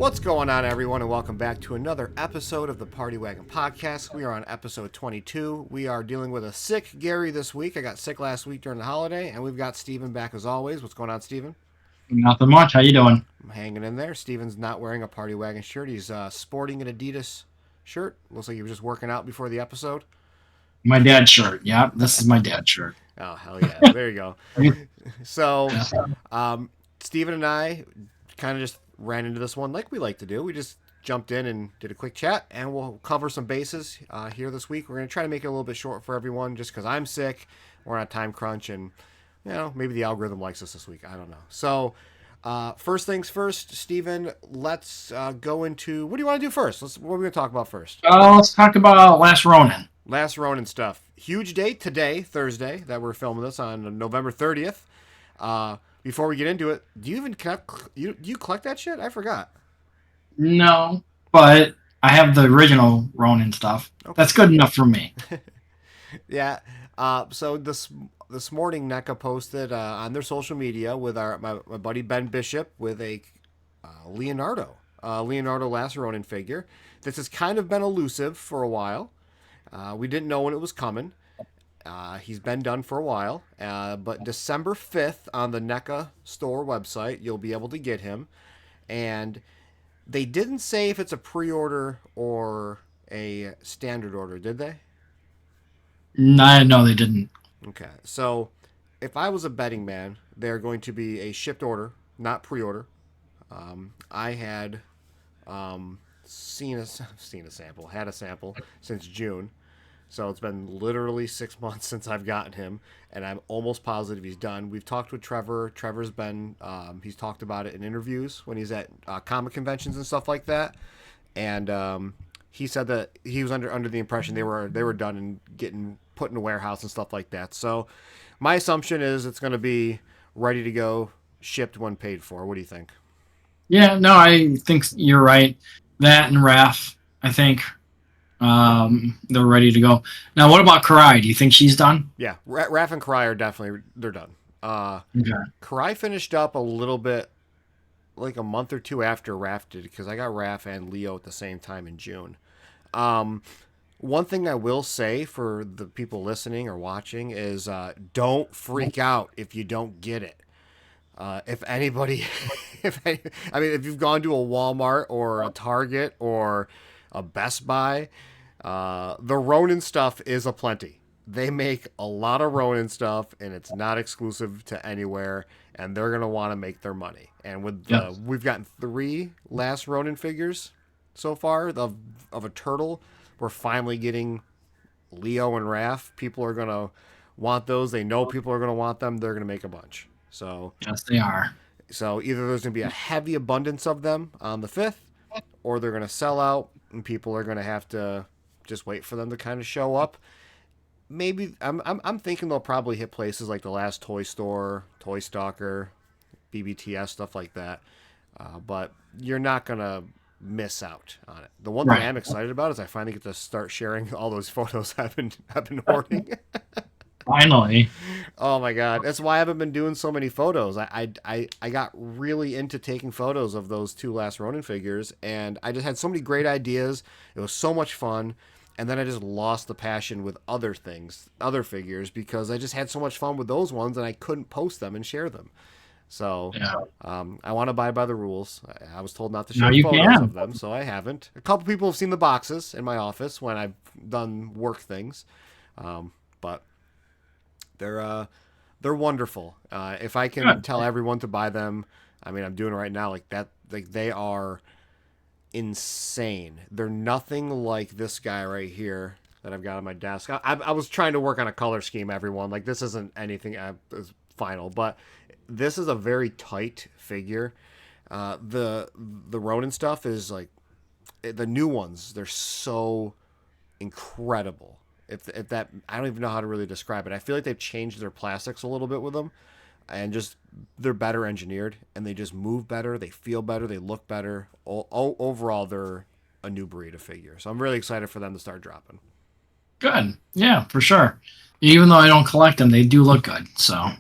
What's going on, everyone, and welcome back to another episode of the Party Wagon Podcast. We are on episode 22. We are dealing with a sick Gary this week. I got sick last week during the holiday, and we've got Steven back as always. What's going on, Steven? Nothing much. How you doing? I'm hanging in there. Steven's not wearing a Party Wagon shirt. He's sporting an Adidas shirt. Looks like he was just working out before the episode. My dad's shirt. Yeah, this is my dad's shirt. Oh, hell yeah. There you go. So, Steven and I kind of just ran into this one like we like to do. We just jumped in and did a quick chat, and we'll cover some bases here this week. We're going to try to make it a little bit short for everyone just because I'm sick. We're on a time crunch, and, you know, maybe the algorithm likes us this week. I don't know. So, first things first, Steven, let's go into... What do you want to do first? What are we going to talk about first? Let's talk about Last Ronin. Last Ronin stuff. Huge date today, Thursday, that we're filming this on November 30th. Before we get into it, do you even collect that shit? I forgot. No, but I have the original Ronin stuff. Okay. That's good enough for me. Yeah. So this morning, NECA posted on their social media with my buddy Ben Bishop with a Leonardo Last Ronin figure. This has kind of been elusive for a while. We didn't know when it was coming. He's been done for a while, but December 5th on the NECA store website, you'll be able to get him. And they didn't say if it's a pre-order or a standard order, did they? No, they didn't. Okay, so if I was a betting man, they're going to be a shipped order, not pre-order. I had had a sample since June. So it's been literally 6 months since I've gotten him, and I'm almost positive he's done. We've talked with Trevor. Trevor's been, he's talked about it in interviews when he's at comic conventions and stuff like that. And he said that he was under the impression they were done and getting put in a warehouse and stuff like that. So my assumption is it's going to be ready to go, shipped when paid for. What do you think? Yeah, no, I think you're right. That and Raph, I think. They're ready to go. Now, what about Karai? Do you think she's done? Yeah, Raph and Karai are they're done. Okay. Karai finished up a little bit, like a month or two after Raph did, because I got Raph and Leo at the same time in June. One thing I will say for the people listening or watching is don't freak out if you don't get it. If anybody, if you've gone to a Walmart or a Target or a Best Buy, the Ronin stuff is aplenty. They make a lot of Ronin stuff, and it's not exclusive to anywhere, and they're gonna want to make their money. And we've gotten 3 Last Ronin figures so far of a turtle. We're finally getting Leo and Raph. People are gonna want those. They know people are gonna want them. They're gonna make a bunch. So yes, they are. So either there's gonna be a heavy abundance of them on the 5th, or they're gonna sell out, and people are gonna have to just wait for them to kind of show up. Maybe I'm thinking they'll probably hit places like the Last Toy Store, Toy Stalker, BBTS, stuff like that. But you're not gonna miss out on it. The one thing I'm excited about is I finally get to start sharing all those photos I've been hoarding. Finally. Oh my god, that's why I haven't been doing so many photos. I got really into taking photos of those 2 Last Ronin figures, and I just had so many great ideas. It was so much fun. And then I just lost the passion with other figures, because I just had so much fun with those ones and I couldn't post them and share them. So I want to abide by the rules. I was told not to share photos of them, so I haven't. A couple people have seen the boxes in my office when I've done work things, but they're wonderful. If I can tell everyone to buy them, I mean, I'm doing it right now. Like that, like they are insane. They're nothing like this guy right here that I've got on my desk. I was trying to work on a color scheme, everyone. Like, this isn't anything final, but this is a very tight figure. The Ronin stuff is like, the new ones, they're so incredible. If that, I don't even know how to really describe it. I feel like they've changed their plastics a little bit with them, and just they're better engineered, and they just move better, they feel better, they look better. Overall, they're a new breed of figure. So I'm really excited for them to start dropping. Good. Yeah, for sure. Even though I don't collect them, they do look good. So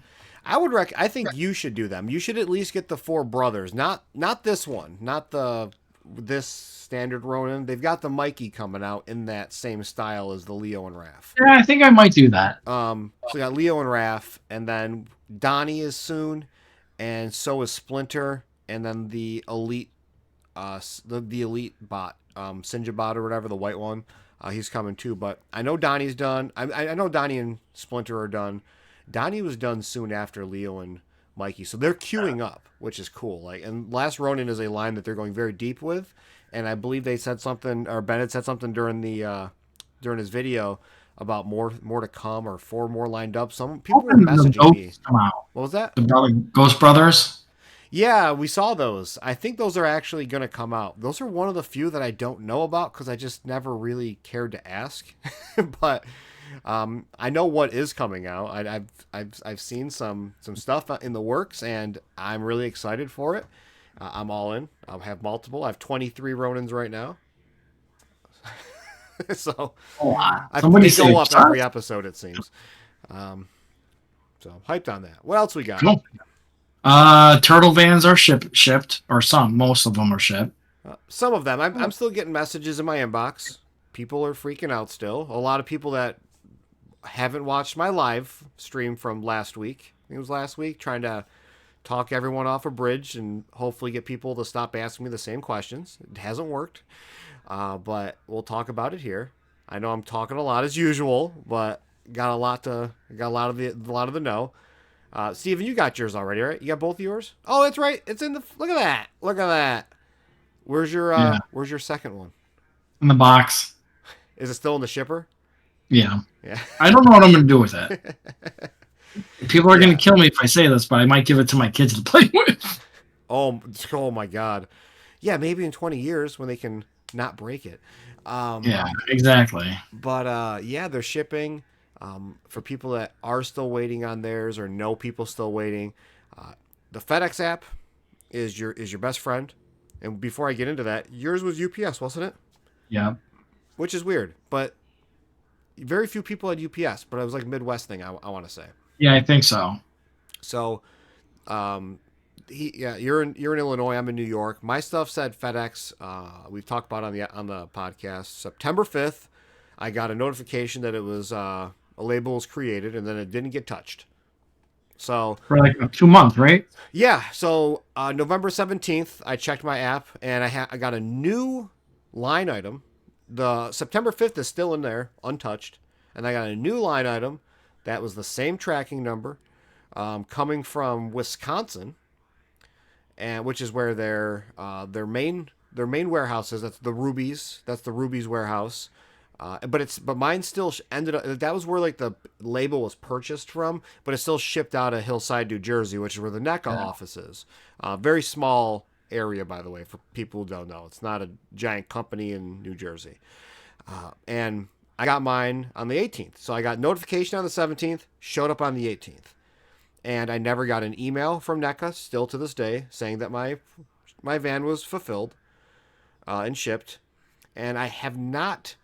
I think you should do them. You should at least get the 4 brothers, not this one, not the this standard Ronin. They've got the Mikey coming out in that same style as the Leo and Raph. Yeah, I think I might do that. So we got Leo and Raph, and then Donnie is soon, and so is Splinter, and then the elite, the elite bot, Sinja bot or whatever, the white one. He's coming too, but I know Donnie's done. I know Donnie and Splinter are done. Donnie was done soon after Leo and Mikey, so they're queuing up, which is cool. Like, and Last Ronin is a line that they're going very deep with, and I believe they said something, or Bennett said something during his video about more to come, or 4 more lined up. Some people were When the messaging me. ghosts come out, What was that? Ghost Brothers. Yeah, we saw those. I think those are actually going to come out. Those are one of the few that I don't know about because I just never really cared to ask. But I know what is coming out. I've seen some stuff in the works, and I'm really excited for it. I'm all in. I'll have multiple. I have 23 Ronins right now. So Somebody they go up start. every episode, it seems. So hyped on that. What else we got? Cool. Turtle vans are shipped, or most of them are shipped. Some of them. I'm still getting messages in my inbox. People are freaking out still. A lot of people that haven't watched my live stream from last week. I think it was last week, trying to talk everyone off a bridge and hopefully get people to stop asking me the same questions. It hasn't worked, but we'll talk about it here. I know I'm talking a lot as usual, but got a lot of the know. Steven, you got yours already, right? You got both of yours? Oh, that's right. It's in the. Look at that. Look at that. Where's your second one? In the box. Is it still in the shipper? Yeah. Yeah. I don't know what I'm going to do with it. People are going to kill me if I say this, but I might give it to my kids to play with. Oh my God. Yeah, maybe in 20 years when they can not break it. Yeah, exactly. But yeah, they're shipping. For people that are still waiting on theirs or know people still waiting, the FedEx app is your best friend. And before I get into that, yours was UPS, wasn't it? Yeah. Which is weird, but very few people had UPS. But it was like a Midwest thing, I want to say. Yeah, I think so. So, you're in Illinois. I'm in New York. My stuff said FedEx. We've talked about it on the podcast. September 5th, I got a notification that it was a label was created, and then it didn't get touched. So For like 2 months, right? yeah. So November 17th, I checked my app, and I got a new line item. The September 5th is still in there, untouched, and I got a new line item that was the same tracking number, coming from Wisconsin, and which is where their main warehouse is. That's the Ruby's. That's the Ruby's warehouse. But mine still ended up. That was where like the label was purchased from, but it still shipped out of Hillside, New Jersey, which is where the NECA office is. Very small area, by the way, for people who don't know. It's not a giant company in New Jersey. And I got mine on the 18th, so I got notification on the 17th, showed up on the 18th, and I never got an email from NECA still to this day saying that my van was fulfilled and shipped, and I have not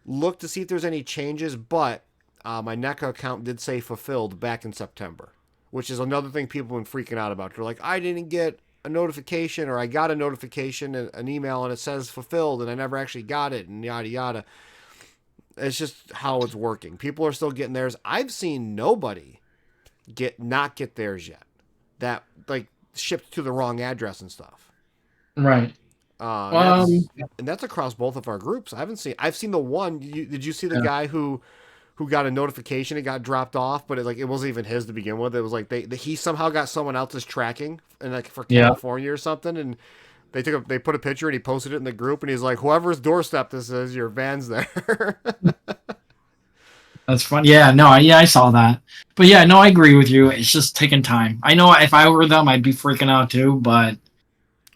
look to see if there's any changes, but my NECA account did say fulfilled back in September, which is another thing people have been freaking out about. They're like, I didn't get a notification, or I got a notification, an email, and it says fulfilled, and I never actually got it, and yada yada. It's just how it's working. People are still getting theirs. I've seen nobody not get theirs yet. That like shipped to the wrong address and stuff. Right. And that's across both of our groups. I've seen the one. Did you see the guy who got a notification? It got dropped off, but it wasn't even his to begin with. It was like he somehow got someone else's tracking, and like for California or something, and they put a picture and he posted it in the group, and he's like, whoever's doorstep this is, your van's there. That's fun. Yeah, no, I saw that. But yeah, no, I agree with you. It's just taking time. I know if I were them, I'd be freaking out too, but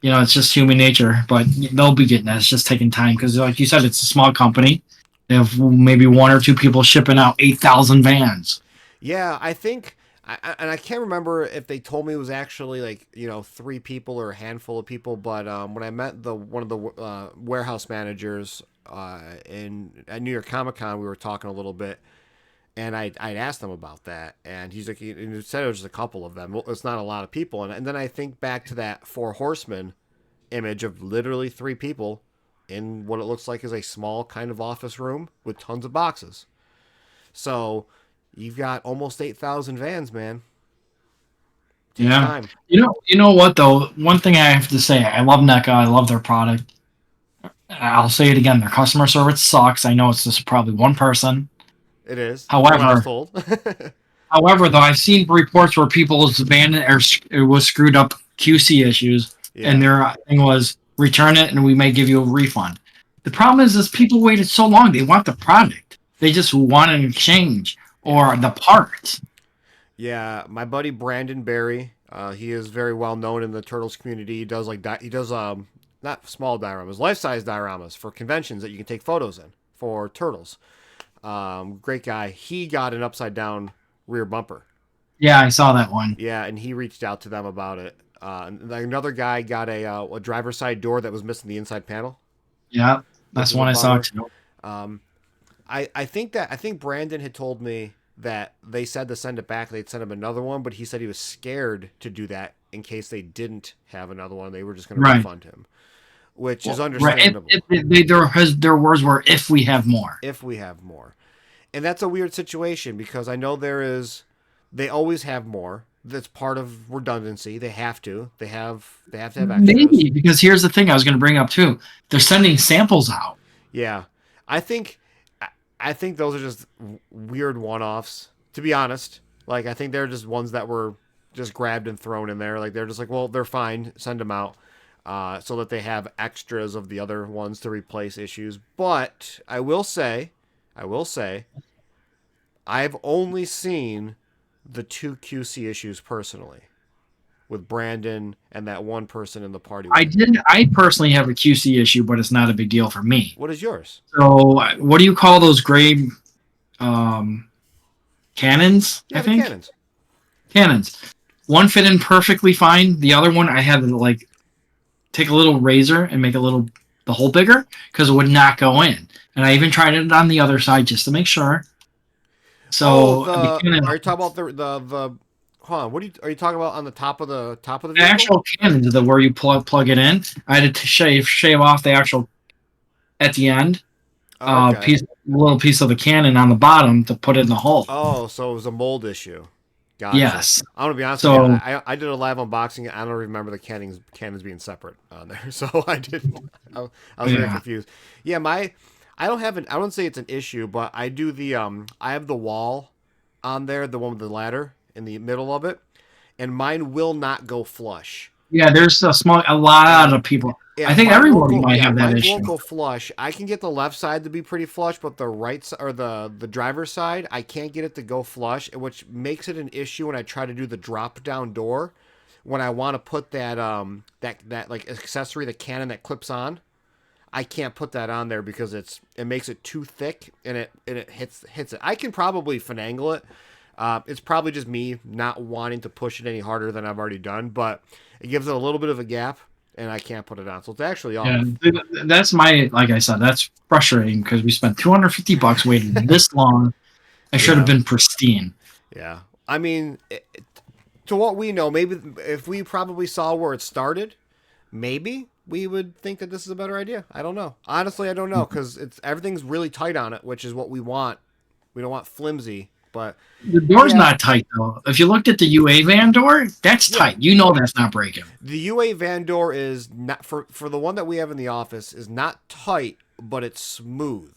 it's just human nature. But they'll be getting that. It's just taking time because, like you said, it's a small company. They have maybe 1 or 2 people shipping out 8,000 vans. Yeah, I think, and I can't remember if they told me it was actually like 3 people or a handful of people. But when I met one of the warehouse managers at New York Comic Con, we were talking a little bit. And I'd asked him about that, and he's like, he said it was just a couple of them. Well, it's not a lot of people. And then I think back to that 4 Horsemen image of literally three people in what it looks like is a small kind of office room with tons of boxes. So you've got almost 8,000 vans, man. Takes Yeah. time. You know what though? One thing I have to say, I love NECA. I love their product. I'll say it again. Their customer service sucks. I know it's just probably one person. It is, from what I was However, told. however, though, I've seen reports where people's abandoned or it was screwed up QC issues, and Yeah. their thing was return it and we may give you a refund. The problem is people waited so long. They want the product. They just want an exchange Yeah. or the part. Yeah, my buddy Brandon Barry, he is very well known in the turtles community. He does not small dioramas, life size dioramas for conventions that you can take photos in for turtles. Great guy. He got an upside down rear bumper. Yeah, I saw that one. Yeah, and he reached out to them about it. And another guy got a driver's side door that was missing the inside panel, Yeah, which that's is a one I saw bummer. too. Um, I think Brandon had told me that they said to send it back. They'd send him another one, but he said he was scared to do that in case they didn't have another one. They were just going to Right. refund him, which is Well, right. understandable Their words were if we have more. if we have more. And that's a weird situation because I know they always have more. That's part of redundancy. They have to. They have to have extras. Maybe because here's the thing I was going to bring up too. They're sending samples out. Yeah, I think I think those are just weird one-offs. To be honest, like I think they're just ones that were just grabbed and thrown in there. Like they're just like, well, they're fine. Send them out, so that they have extras of the other ones to replace issues. But I will say, I've only seen the two QC issues personally with Brandon and that one person in the party with I him. did. I personally have a QC issue, but it's not a big deal for me. What is yours? So, what do you call those gray um, cannons? Yeah, I the think cannons. cannons. One fit in perfectly fine. The other one, I had to like take a little razor and make the hole bigger because it would not go in. And I even tried it on the other side just to make sure. Oh, So the cannon, are you talking about the hold on, are you talking about on the top of the the vehicle? actual cannons, the where you plug it in, I had to shave off the actual at the end Oh, okay. little piece of the cannon on the bottom to put it in the hole. Oh, so it was a mold issue. Gotcha. Yes. I'm gonna be honest with you. So I did a live unboxing. I don't remember the cannons being separate on there, so I didn't. I was very yeah, confused. Yeah, I don't have I don't say it's an issue, but I do I have the wall on there, the one with the ladder in the middle of it, and mine will not go flush. yeah. There's a lot And of people. yeah, I think mine won't everybody go. might Yeah, have that mine issue. won't go flush. I can get the left side to be pretty flush, but the right or the driver's side, I can't get it to go flush, which makes it an issue when I try to do the drop down door. When I want to put that like accessory, the cannon that clips on, I can't put that on there because it makes it too thick and it hits it. I can probably finagle it. It's probably just me not wanting to push it any harder than I've already done, but it gives it a little bit of a gap, and I can't put it on. So it's actually Yeah, off. that's my like I said. That's frustrating because we spent $250 waiting this long. I should have Yeah, been pristine. yeah. I mean, to what we know, maybe if we probably saw where it started, maybe we would think that this is a better idea. I don't know. Honestly, I don't know because everything's really tight on it, which is what we want. We don't want flimsy, but The door's yeah, not tight though. If you looked at the UA van door, that's yeah. tight. You know that's not breaking. The UA van door is not for the one that we have in the office is not tight, but it's smooth.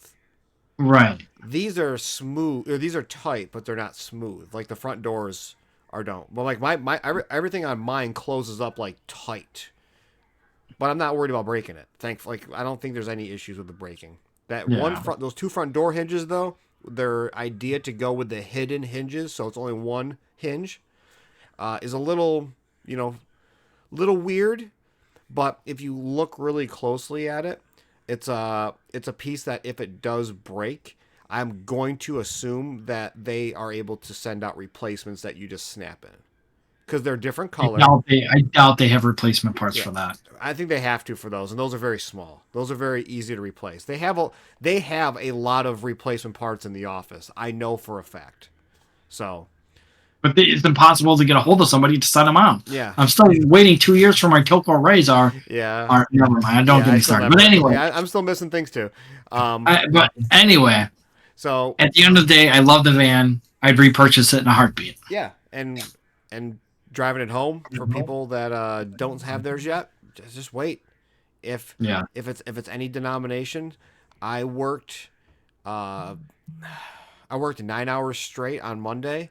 Right. These are smooth. Or these are tight, but they're not smooth. Like the front doors are don't. But like everything on mine closes up like tight. But I'm not worried about breaking it. Thankfully, like I don't think there's any issues with the breaking. Yeah. Those two front door hinges though, their idea to go with the hidden hinges, so it's only one hinge, is a little, little weird. But if you look really closely at it, it's a piece that if it does break, I'm going to assume that they are able to send out replacements that you just snap in because they're different color. I doubt they have replacement parts Yeah, for that. I think they have to for those, and those are very small. Those are very easy to replace. They have a lot of replacement parts in the office. I know for a fact. So but it's impossible to get a hold of somebody to send them out. Yeah. I'm still waiting 2 years for my Coco Rays. Yeah. Are never mind. Don't Yeah, get I me still started. But never. anyway, Yeah, I'm still missing things too. but anyway, So at the end of the day, I love the van. I'd repurchase it in a heartbeat. yeah, and driving it home for people that don't have theirs yet, just wait. If Yeah. if it's any denomination, I worked uh, I worked 9 hours straight on Monday,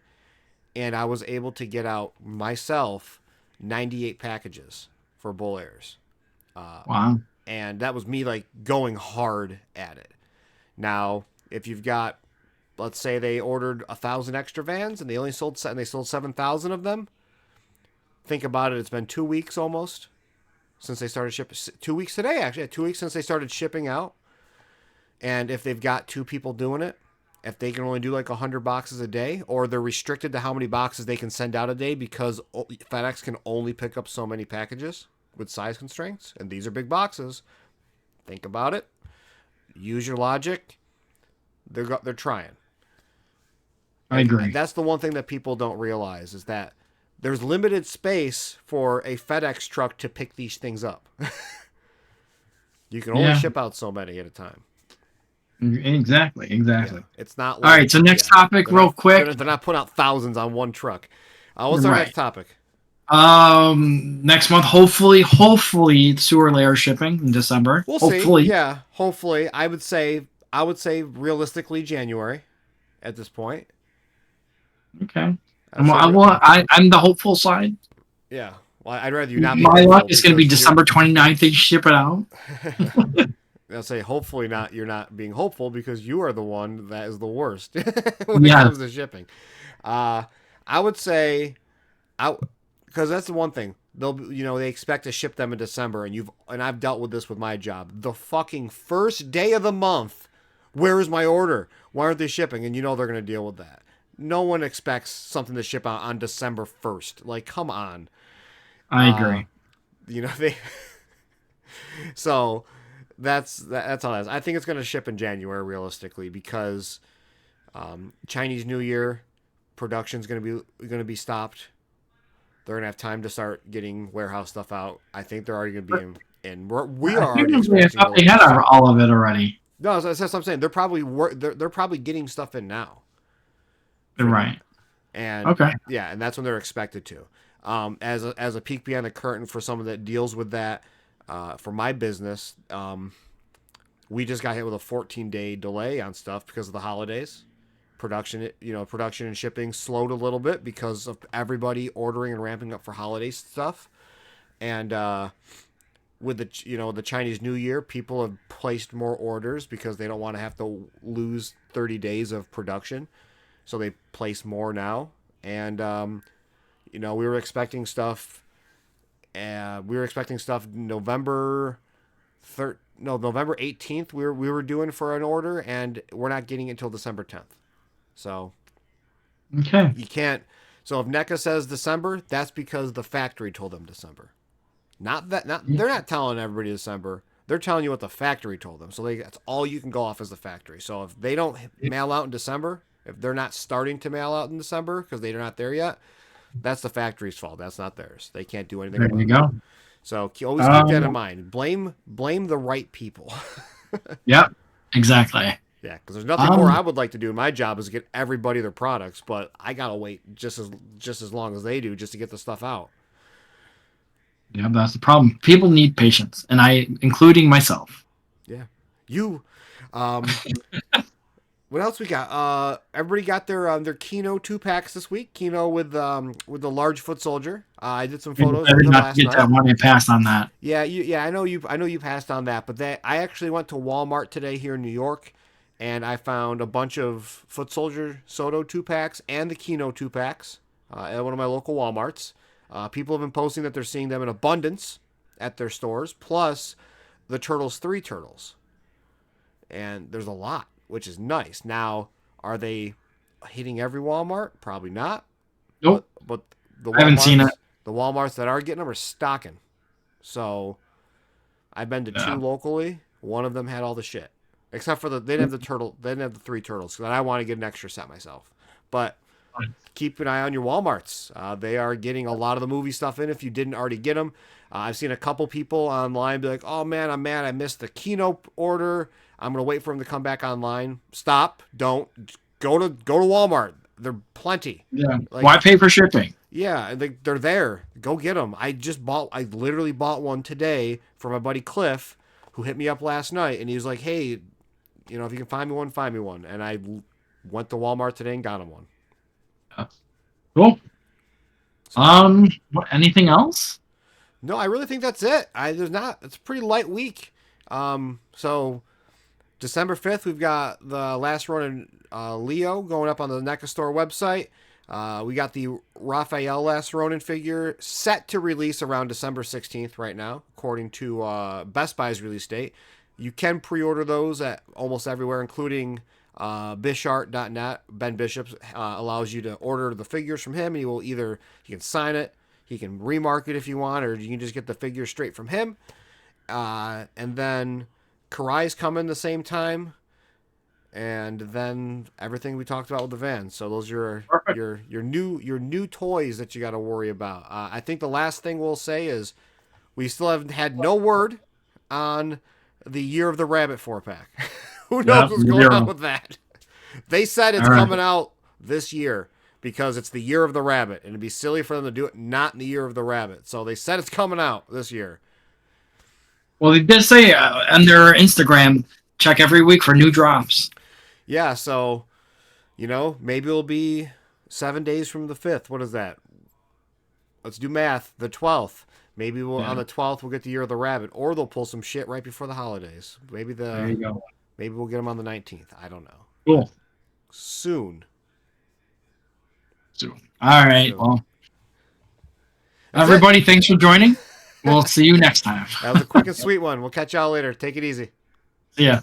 and I was able to get out myself 98 packages for Bull Airs. Wow. And that was me like going hard at it. Now, if you've got, let's say they ordered 1,000 extra vans and they sold 7,000 of them. Think about it. It's been 2 weeks almost since they started shipping. 2 weeks today, actually. 2 weeks since they started shipping out. And if they've got two people doing it, if they can only do like 100 boxes a day, or they're restricted to how many boxes they can send out a day because FedEx can only pick up so many packages with size constraints, and these are big boxes. Think about it. Use your logic. They're trying. I And agree. that's the one thing that people don't realize is that there's limited space for a FedEx truck to pick these things up. You can only Yeah. ship out so many at a time. Exactly. Yeah, Exactly. it's not All like right. So next topic, real quick. they're not putting out thousands on one truck. What's our Right. next topic? Next month, hopefully, sewer layer shipping in December. We'll see. Hopefully. Yeah, hopefully. I would say realistically January at this point. Okay. I'd say re- I'm the hopeful side. yeah. Well, I'd rather you not be My luck hopeful is going to be because December 29th. They ship it out. I'll say hopefully not. You're not being hopeful because you are the one that is the worst when it Yeah. comes to shipping. I would say, because that's the one thing they expect to ship them in December, and I've dealt with this with my job. The fucking first day of the month, where is my order? Why aren't they shipping? And they're gonna deal with that. No one expects something to ship out on December 1st. Like, come on. I agree. They. So that's all that is. I think it's going to ship in January realistically because Chinese New Year production's going to be stopped. They're going to have time to start getting warehouse stuff out. I think they're already going to be in. We are already I experiencing thought they had delays. all of it already. No, that's what I'm saying. They're probably getting stuff in now for Right. that. And Okay. yeah, and that's when they're expected to. As a peek behind the curtain for someone that deals with that, for my business, we just got hit with a 14-day delay on stuff because of the holidays. Production and shipping slowed a little bit because of everybody ordering and ramping up for holiday stuff. And with the Chinese New Year, people have placed more orders because they don't want to have to lose 30 days of production. So they place more now. And we were expecting stuff. November 18th. We were doing for an order, and we're not getting it until December 10th. So Okay. you can't. So if NECA says December, that's because the factory told them December. Not that. Not they're not telling everybody December. They're telling you what the factory told them. So that's all you can go off as the factory. So if they don't mail out in December, if they're not starting to mail out in December because they're not there yet, that's the factory's fault. That's not theirs. They can't do anything There about you it. go. So always keep that in mind. Blame the right people. Yep. Exactly. Yeah, because there's nothing more I would like to do in my job is get everybody their products, but I gotta wait just as long as they do just to get the stuff out. Yeah, that's the problem. People need patience, and including myself. Yeah, you. What else we got? Everybody got their Kino 2 packs this week. Kino with the large foot soldier. I did some photos I with did them not last get night. that one. I passed on that. Yeah, I know you passed on that, but I actually went to Walmart today here in New York, and I found a bunch of Foot Soldier Soto 2 packs and the Kino 2 packs at one of my local WalMarts. People have been posting that they're seeing them in abundance at their stores, plus the Turtles 3 turtles, and there's a lot, which is nice. Now, are they hitting every Walmart? Probably not. Nope. But the I haven't seen it. The Walmarts that are getting them are stocking. So I've been to two locally. One of them had all the shit, except for they didn't have the 3 turtles. Because I want to get an extra set myself. But keep an eye on your Walmarts. They are getting a lot of the movie stuff in if you didn't already get them. I've seen a couple people online be like, "Oh man, I'm mad. I missed the Kino order. I'm gonna wait for them to come back online." Stop. Don't go to Walmart. They're plenty. Yeah. Like Why pay for shipping? yeah, they're there. Go get them. I literally bought one today for my buddy Cliff, who hit me up last night, and he was like, "Hey, if you can find me one, find me one." And I went to Walmart today and got him one. Cool. So Anything else? no, I really think that's it. It's a pretty light week. So December 5th, we've got the Last Ronin Leo going up on the NECA store website. We got the Raphael Last Ronin figure set to release around December 16th right now, according to Best Buy's release date. You can pre-order those at almost everywhere, including bishart.net. Ben Bishop allows you to order the figures from him, and he can sign it, he can remark it if you want, or you can just get the figure straight from him. And then Karai's coming the same time, and then everything we talked about with the van. So those are Perfect. your new toys that you got to worry about. I think the last thing we'll say is we still haven't had no word on the Year of the Rabbit 4-pack. Who knows Yep. what's going on with that? They said it's All right. coming out this year because it's the Year of the Rabbit, and it'd be silly for them to do it not in the Year of the Rabbit. So they said it's coming out this year. Well, they did say on their Instagram, check every week for new drops. Yeah, so maybe it'll be 7 days from the 5th. What is that? Let's do math. The 12th. Maybe on the 12th we'll get the Year of the Rabbit, or they'll pull some shit right before the holidays. There you go. Maybe we'll get them on the 19th. I don't know. Cool. Soon. So, all right. Soon. Well, That's everybody, thanks for joining. We'll see you next time. That was a quick and sweet one. We'll catch y'all later. Take it easy. See ya.